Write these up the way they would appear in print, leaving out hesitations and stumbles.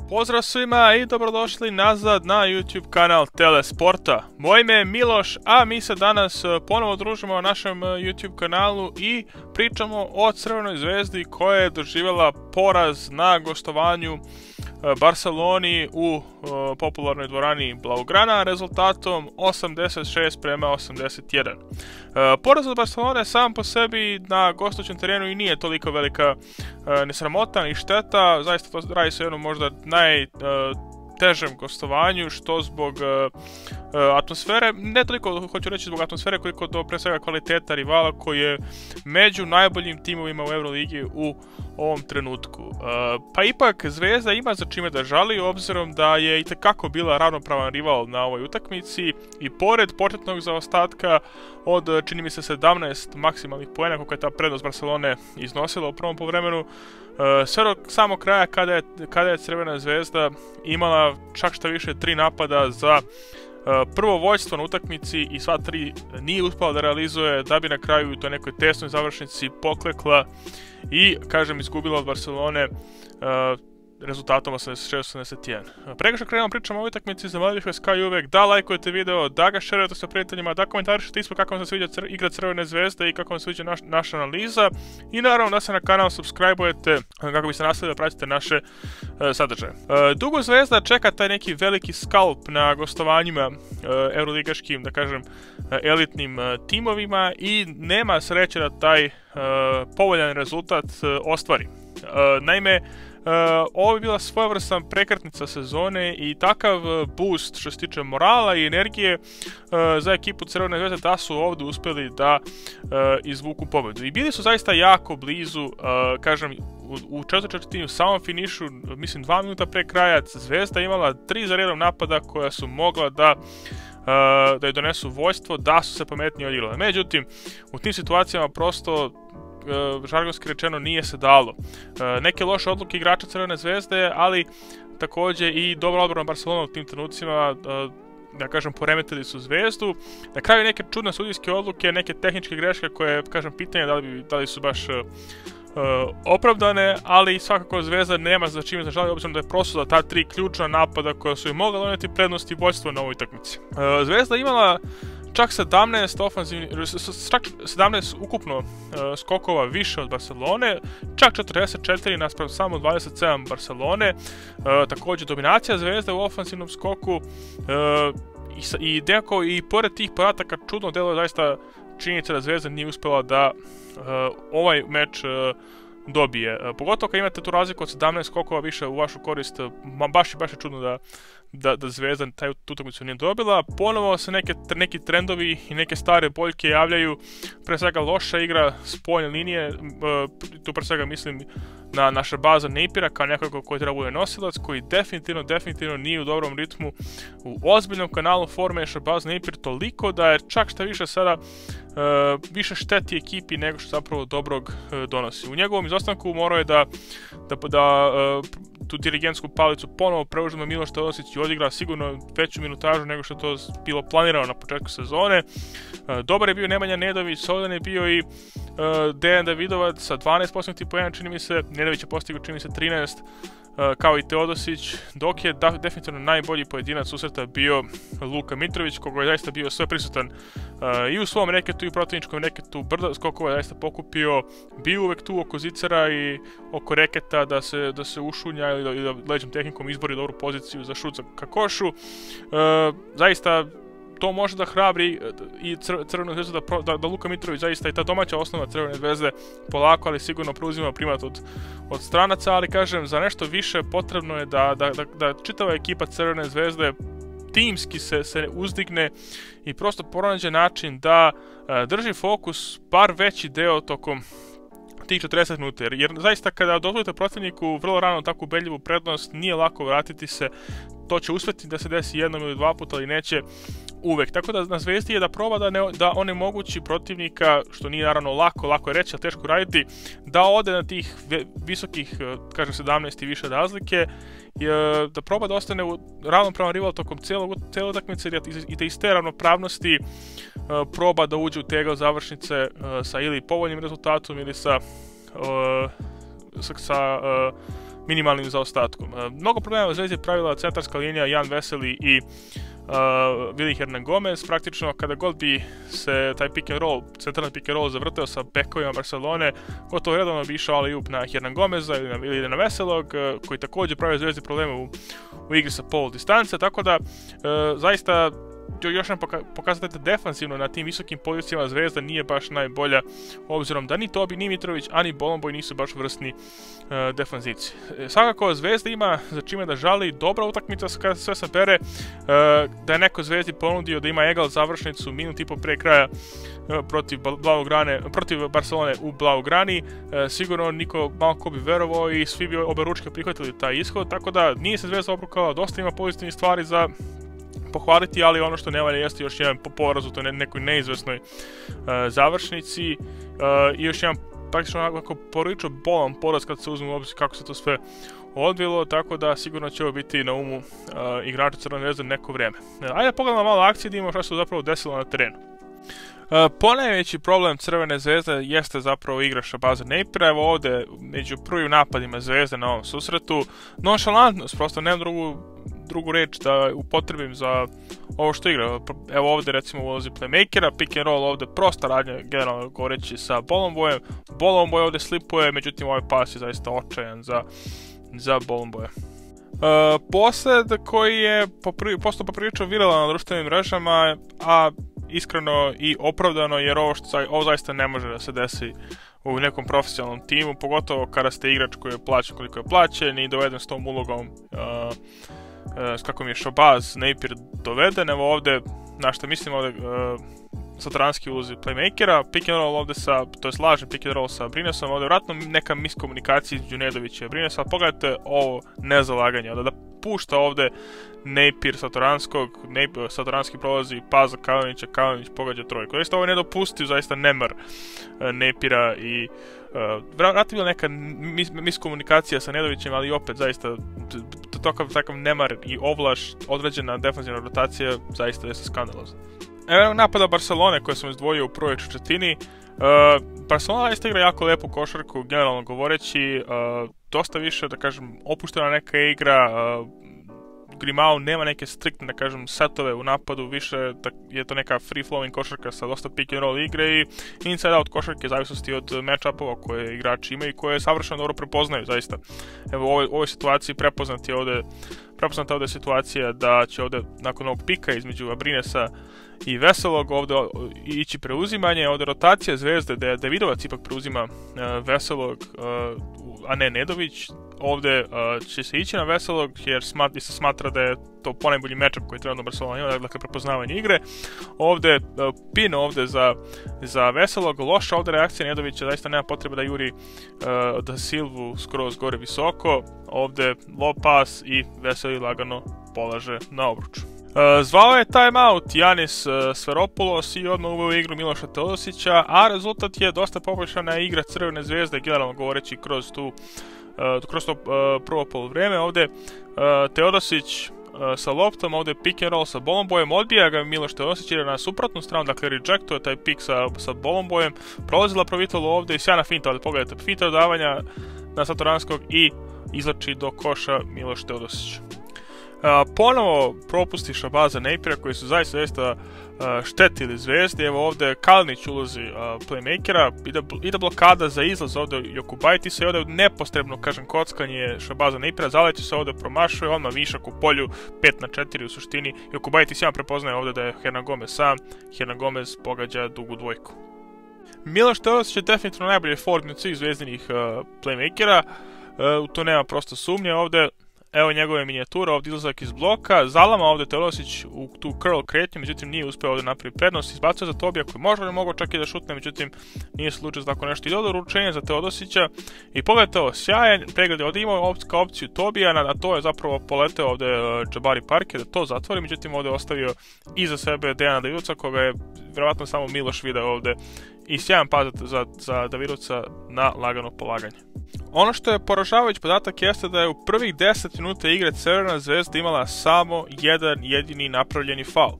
Pozdrav svima i dobrodošli nazad na YouTube kanal Telesporta. Moje ime je Miloš, a mi se danas ponovo družimo na našem YouTube kanalu i pričamo o Crvenoj zvezdi koja je doživjela poraz na gostovanju Barceloni u popularnoj dvorani Blaugrana rezultatom 86:81. Poraz od Barcelone sam po sebi na gostujućem terenu i nije toliko velika nesramota ni šteta, zaista to radi se jednom možda najtežem gostovanju, što zbog atmosfere, ne toliko hoću reći zbog atmosfere koliko do pre svega kvaliteta rivala koji je među najboljim timovima u Euroligi u ovom trenutku. Pa ipak Zvezda ima za čime da žali, obzirom da je itekako bila ravnopravan rival na ovoj utakmici i pored početnog zaostatka od, čini mi se, 17 maksimalnih poena koliko je ta prednost Barcelone iznosila u prvom povremenu, sve do samog kraja kada je Crvena zvezda imala čak šta više 3 napada za prvo vođstvo na utakmici i sva 3 nije uspela da realizuje, da bi na kraju u toj nekoj tesnoj završnici poklekla i, kažem, izgubila od Barcelone rezultatom 86-81. Preko što krenemo pričamo o utakmici, zamolio bih vas kao i uvek da lajkujete video, da ga šerujete sa prijateljima, da komentarišete ispod kako vam se sviđa igra Crvene zvezde i kako vam se sviđa naša analiza i naravno da se na kanal subscribe-ujete kako biste nastavili da pratite naše sadržaje. Dugo Zvezda čeka taj neki veliki skalp na gostovanjima euroligaškim, da kažem, elitnim timovima i nema sreće da taj povoljan rezultat ostvari. Naime, ovo je bila svojevrsna prekretnica sezone i takav boost što se tiče morala i energije za ekipu Crvene zvezde da su ovdje uspjeli da izvuku pobedu. I bili su zaista jako blizu, kažem, u četvrtini u samom finišu, mislim 2 minuta pre kraja, Zvezda imala 3 za redom napada koja su mogla da je donesu vođstvo, da su se pametnije odigrale. Međutim, u tim situacijama prosto žargonski rečeno nije se dalo. Neke loše odluke igrača Crvene zvezde, ali također i dobra odbrana Barcelona u tim trenucima, da kažem, poremetili su Zvezdu. Na kraju neke čudne sudijske odluke, neke tehničke greške koje, kažem, pitanje da li su baš opravdane, ali svakako Zvezda nema za čime zažaliti, obzirom da je prosula ta 3 ključna napada koja su im mogla doneti prednost i vođstvo na ovoj utakmici. Zvezda imala čak 17 ukupno skokova više od Barcelone, čak 44 naspram samo 27 Barcelone. Također dominacija Zvezde u ofensivnom skoku i pored tih podataka čudno delo je zaista činjenica da Zvezda nije uspjela da ovaj meč dobije. Pogotovo kad imate tu razliku od 17 skokova više u vašu korist, baš je čudno da Zvezda tu utakmicu nije dobila. Ponovo se neki trendovi i neke stare boljke javljaju, pre svega loša igra spoljne linije, tu pre svega mislim na naša baza Napiera kao nekoga koji treba bude nosilac, koji definitivno nije u dobrom ritmu. U ozbiljnom kanalu forme je baza Napier toliko da je čak šta više sada više šteti ekipi nego što zapravo dobrog donosi. U njegovom izostanku morao je da tu dirigentsku palicu ponovo preuzme Miloš Teodosić i odigra sigurno veću minutažu nego što je to bilo planirano na početku sezone. Dobar je bio Nemanja Nedović, solidan je bio i Dejan Davidovac sa 12 postignuti poena, čini mi se. Nedović je postigao, čini mi se, 13, kao i Teodosić, dok je definitivno najbolji pojedinac susreta bio Luka Mitrović, koga je zaista bio sve prisutan i u svom reketu i u protivničkom reketu, brdo skokova je zaista pokupio, bio uvek tu oko zicera i oko reketa da se ušunja ili da leđom tehnikom izbori dobru poziciju za šut ka košu. Zaista to može da hrabri i Crvenu zvezdu da Luka Mitrović zaista i ta domaća osnova Crvene zvezde polako, ali sigurno preuzima primat od stranaca, ali kažem, za nešto više potrebno je da čitava ekipa Crvene zvezde timski se uzdigne i prosto pronađe način da drži fokus bar veći deo tokom tih 40 minuta, jer zaista kada dozvolite protivniku vrlo rano takvu ubedljivu prednost, nije lako vratiti se. To će uspjeti da se desi jednom ili dva puta, ali neće uvek. Tako da na Zvezdi je da proba da onemogući protivnika, što nije naravno lako je reći, a teško raditi, da ode na tih visokih, kažem, 17 i više razlike, da proba da ostane ravnopravan rival tokom cijele utakmice i da iz te ravnopravnosti proba da uđe u tegel završnice sa ili povoljnim rezultatom ili sa minimalnim zaostatkom. Mnogo problema u Zvezdi pravila centarska linija Jan Veseli i Willy Hernan Gomez. Praktično kada god bi se taj pick and roll, centralni pick and roll zavrteo sa bekovima Barcelone, gotovo redovno bi išao alley-oop na Hernan Gomeza ili na Veselog, koji također pravi Zvezdi probleme u igri sa pol distance, tako da zaista još nam pokazatelj defanzivno na tim visokim pozicijama Zvezda nije baš najbolja, obzirom da ni Tobi, ni Mitrović, ani Bolomboy nisu baš vrsni defanzivci. Svakako Zvezda ima za čime da žali, dobra utakmica kada sve sabere, da je neko Zvezdi ponudio da ima egal završnicu minut i po pre kraja protiv Barcelone u Blaugrani, sigurno niko malo ko bi verovao i svi bi obe ručke prihvatili taj ishod, tako da nije se Zvezda obrukala, dosta ima pozitivnih stvari za pohvaliti, ali ono što ne valja jeste još jedan poraz u toj nekoj neizvesnoj završnici i još jedan praktično onako prilično bolan poraz kad se uzme u obzir kako se to sve odvilo, tako da sigurno će ovo biti na umu igrača Crvene Zvezde neko vrijeme. Ajde pogledamo malo akcije da imamo šta se zapravo desilo na terenu. Ponajveći problem Crvene Zvezde jeste zapravo igra Shabazza Napiera. Evo ovdje među prvim napadima Zvezde na ovom susretu nonšalantnost, prosto nemam drugu reč da upotrebim za ovo što igra. Evo ovdje recimo ulazi playmakera, pick and roll ovdje prosta radnja generalno govoreći sa Bolomboyem. Bolomboy ovdje slipuje, međutim ovaj pas je zaista očajan za Bolomboya. Posled koji je postao poprilično viralan na društvenim mrežama, a iskreno i opravdano, jer ovo zaista ne može da se desi u nekom profesionalnom timu, pogotovo kada ste igrač koji je plaćen koliko je plaćen i doveden s tom ulogom s kakvom je Shabazz Napier doveden. Evo ovdje, na što mislim ovdje, Satoranski ulazi playmakera, pick and roll ovdje to je lažni pick and roll sa Brinesom, ovdje vratno neka miskomunikacija između Nedovića i Brinesa, ali pogledajte ovo nezalaganje, da pušta ovdje Napier Satoranskog, Satoranski prolazi pas za Kalinića, Kalinić pogađa trojku. Zaista ovo je nedopustiv, zaista nemar Napiera i vratno je bila neka miskomunikacija sa Nedovićem, ali opet zaista takav nemar i ovlaš, određena defanzivna rotacija zaista jeste skandalozna. Evo napada Barcelone koje sam izdvojio u prvoj četvrtini. Barcelona isto igra jako lepu košarku, generalno govoreći, dosta više, da kažem, opuštena neka igra, Grimao nema neke striktne, da kažem, setove u napadu, više je to neka free-flowing košarka sa dosta pick and roll igre i inside-out košarke, zavisnosti od match-upova koje igrači imaju i koje savršeno dobro prepoznaju, zaista. Evo u ovoj situaciji prepoznata ovdje situacija da će ovdje nakon ovog pika između Abrinesa i Veselog ovdje ići preuzimanje, ovdje rotacija Zvezde da Davidovac ipak preuzima Veselog, a ne Nedović. Ovdje će se ići na Veselog jer se smatra da je to ponajbolji matchup koji trenutno Barcelona ima, dakle prepoznavanje igre. Ovdje pin ovdje za Veselog, loša ovdje reakcija Nedovića, zaista nema potrebe da juri da Silvu skroz gore visoko. Ovdje low pass i Veseli lagano polaže na obruč. Zvao je timeout Janis Sferopoulos i odmah uveo igru Miloša Teodosića, a rezultat je dosta poboljšana igra Crvene Zvezde, generalno govoreći kroz to prvo poluvrijeme. Ovdje Teodosić sa loptom, ovdje pick and roll sa Bolomboyem, odbija ga Miloš Teodosić, ide na suprotnu stranu, dakle rejectuje taj pick sa Bolomboyem, prolazila Provitalo ovdje i sjajna finta, ali pogledajte, finta dodavanja na Satoranskog i izlači do koša Miloš Teodosić. Ponovo propusti Shabazza Napiera koji su zaista štetili Zvezdi. Evo ovdje Kalinić ulazi playmakera, ide blokada za izlaz ovdje Jokubaitis i ovdje nepostrebno, kažem, kockanje Shabazza Napiera, zaleće se ovdje promašuje, odmah višak u polju, 5-4 u suštini. Jokubaitis jedan prepoznaje ovdje da je Hernan Gomez sam, Hernan Gomez pogađa dugu dvojku. Miloš Teodosić je definitivno najbolji forward od svih zvezdinih playmakera, u to nema prosto sumnje. Ovdje evo njegove minijatura, ovdje izlazak iz bloka, zalama ovdje Teodosić u tu curl kretnju, međutim nije uspio ovdje napraviti prednost, izbacuje za Tobija koji možda mogao čak i da šutne, međutim nije slučaj za tako nešto. I dobro uručenje za Teodosića i pogledajte ovo, sjajan pregled, ovdje imao kao opciju Tobija, na to je zapravo poleteo ovdje Jabari Parker da to zatvori, međutim ovdje ostavio iza sebe Dejana Davidovca koga je vjerovatno samo Miloš video ovdje i sjajan pad za Davidovca na lagano polaganje. Ono što je poražavajući podatak jeste da je u prvih 10 minuta igre Crvena Zvezda imala samo jedan jedini napravljeni faul.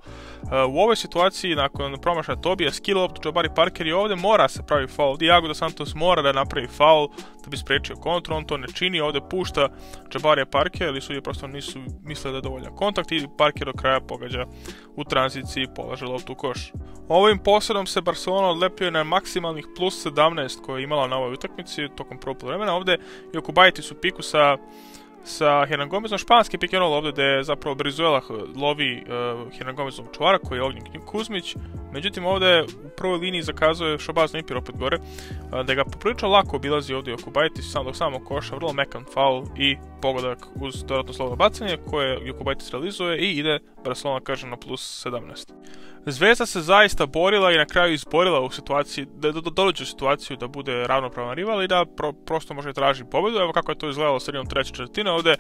U ovoj situaciji, nakon promašaja Tobija, skill loptu Jabari Parker i ovdje mora se pravi faul. Ovdje Iago dos Santos mora da napravi faul da bi spriječio kontru, on to ne čini, ovdje pušta Jabarija Parker, ali sudije prosto nisu mislili da je dovoljan kontakt i Parker do kraja pogađa u tranziciji i polaže loptu u koš. Ovim posljedom se Barcelona odlepio na maksimalnih plus 17 koje je imala na ovoj utakmici tokom prvog poluvremena. Ovdje Jokubaitis u piku sa Hernan Gomezom, španski pick and roll ovdje gdje zapravo Brizuela lovi Hernan Gomezom čuvara koji je Ognjen Kuzmić. Međutim ovdje u prvoj liniji zakazuje Shabazz Napier opet gore, da ga poprilično lako obilazi ovdje Jokubaitis do samog koša, vrlo mekan faul i pogodak uz dodatno slobodno bacanje koje Jokubaitis realizuje i ide Barcelona kaže na plus 17. Zvezda se zaista borila i na kraju izborila u situaciji, da dođe u situaciju da bude ravnopravan rival i da prosto može traži pobjedu. Evo kako je to izgledalo sredinom treće četvrtine. Ovdje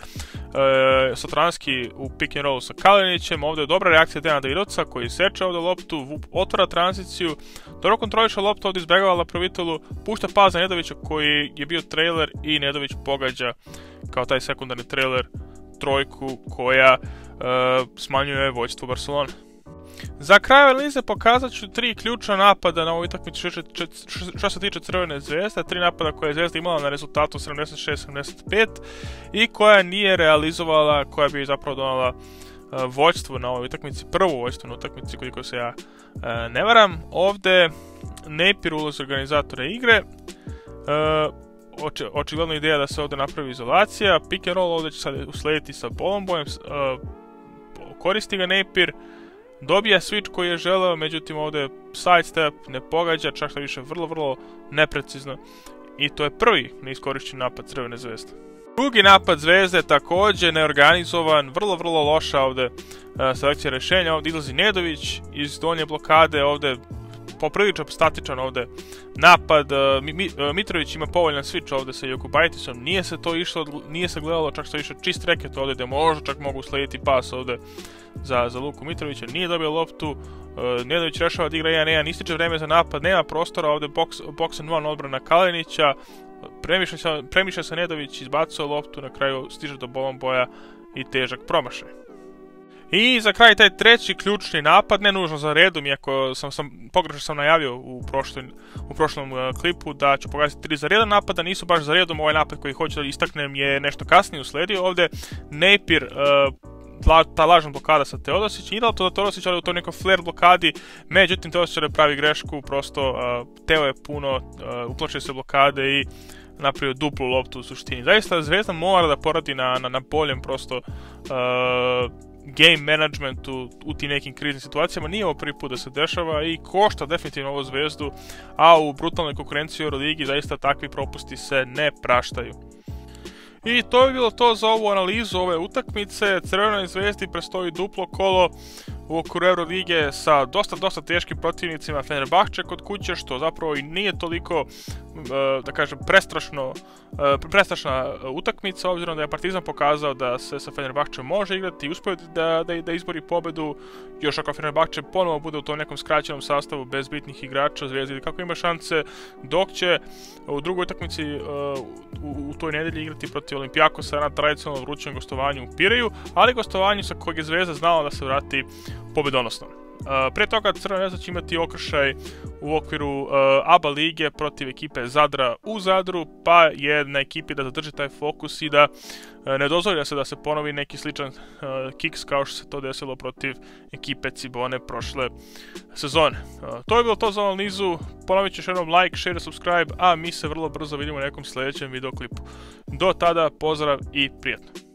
Satranski u pick and rollu sa Kalinićem, ovdje je dobra reakcija Dejana Davidovca koji seče ovdje loptu, otvara tranziciju, dobro kontroliše loptu, ovdje izbjegava Laprovitolu, pušta pas za Nedovića koji je bio trailer i Nedović pogađa kao taj sekundarni trailer trojku koja smanjuje vođstvo Barcelone. Za kraj analize pokazat ću 3 ključna napada na ovoj utakmici što se tiče Crvene zvezde, 3 napada koje je Zvezda imala na rezultatu 76-75 i koja nije realizovala, koja bi zapravo donala vođstvo na ovoj utakmici, prvu vođstvo na utakmici koliko se ja ne varam. Ovdje Napier ulazi organizatore igre, očigledno ideja da se ovdje napravi izolacija, pick and roll ovdje će sad uslediti sa Bolombojem, koristi ga Napier, dobija switch koji je želeo, međutim ovdje sidestep ne pogađa, čak što više vrlo neprecizno i to je prvi neiskorišćen napad Crvene zvezde. Drugi napad Zvezde također neorganizovan, vrlo loša ovdje selekcija rješenja, ovdje izlazi Nedović iz donje blokade, ovdje poprilično statičan ovdje napad, Mitrović ima povoljan switch ovdje sa Jokubaitisom, nije se gledalo, čak što više čist reket ovdje gdje možda čak mogu slijediti pas ovdje za Luku Mitrovića, nije dobio loptu, Nedović rešava da igra 1-1, ističe vreme za napad, nema prostora, ovdje box and one odbrana Kalinića, premišlja se Nedović, izbacuje loptu, na kraju stiže do Bolomboja i težak promašaj. I za kraj taj treći ključni napad, ne nužno za redom, iako pogrešno sam najavio u prošlom klipu da ću pokazati 3 za redom napada, nisu baš za redom, ovaj napad koji hoću da istaknem je nešto kasnije usledio. Ovdje Napier, ta lažna blokada sa Teodosićem, idalo to da Teodosić ali u toj nekoj flare blokadi, međutim Teodosić pravi grešku, prosto Teo je puno, uplašio se blokade i napravio duplu loptu u suštini. Zaista Zvezda mora da poradi na boljem prosto game managementu u tim nekim kriznim situacijama, nije ovo prvi put da se dešava i košta definitivno ovu Zvezdu, a u brutalnoj konkurenciji u Euroligi zaista takvi propusti se ne praštaju. I to bi bilo to za ovu analizu ove utakmice. Crvenoj Zvezdi predstoji duplo kolo u okviru Eurolige sa dosta teškim protivnicima. Fenerbahče kod kuće, što zapravo i nije toliko, da kažem, prestrašna utakmica, obzirom da je Partizan pokazao da se sa Fenerbahčem može igrati i uspio da izbori pobedu. Još ako Fenerbahče ponovo bude u tom nekom skraćenom sastavu bez bitnih igrača, Zvezda kako ima šanse, dok će u drugoj utakmici u toj nedelji igrati protiv Olimpijakosa na tradicionalno vrućem gostovanju u Pireju, ali gostovanju sa kojeg je Zvezda znala da se vrati pobedonosno. Prije toga Crvena Zvezda će imati okršaj u okviru ABA lige protiv ekipe Zadra u Zadru, pa je na ekipi da zadrži taj fokus i da ne dozvoli da se ponovi neki sličan kiks kao što se to desilo protiv ekipe Cibone prošle sezone. To je bilo to za analizu, ponovit ću još jednom like, share, subscribe, a mi se vrlo brzo vidimo u nekom sljedećem videoklipu. Do tada, pozdrav i prijatno!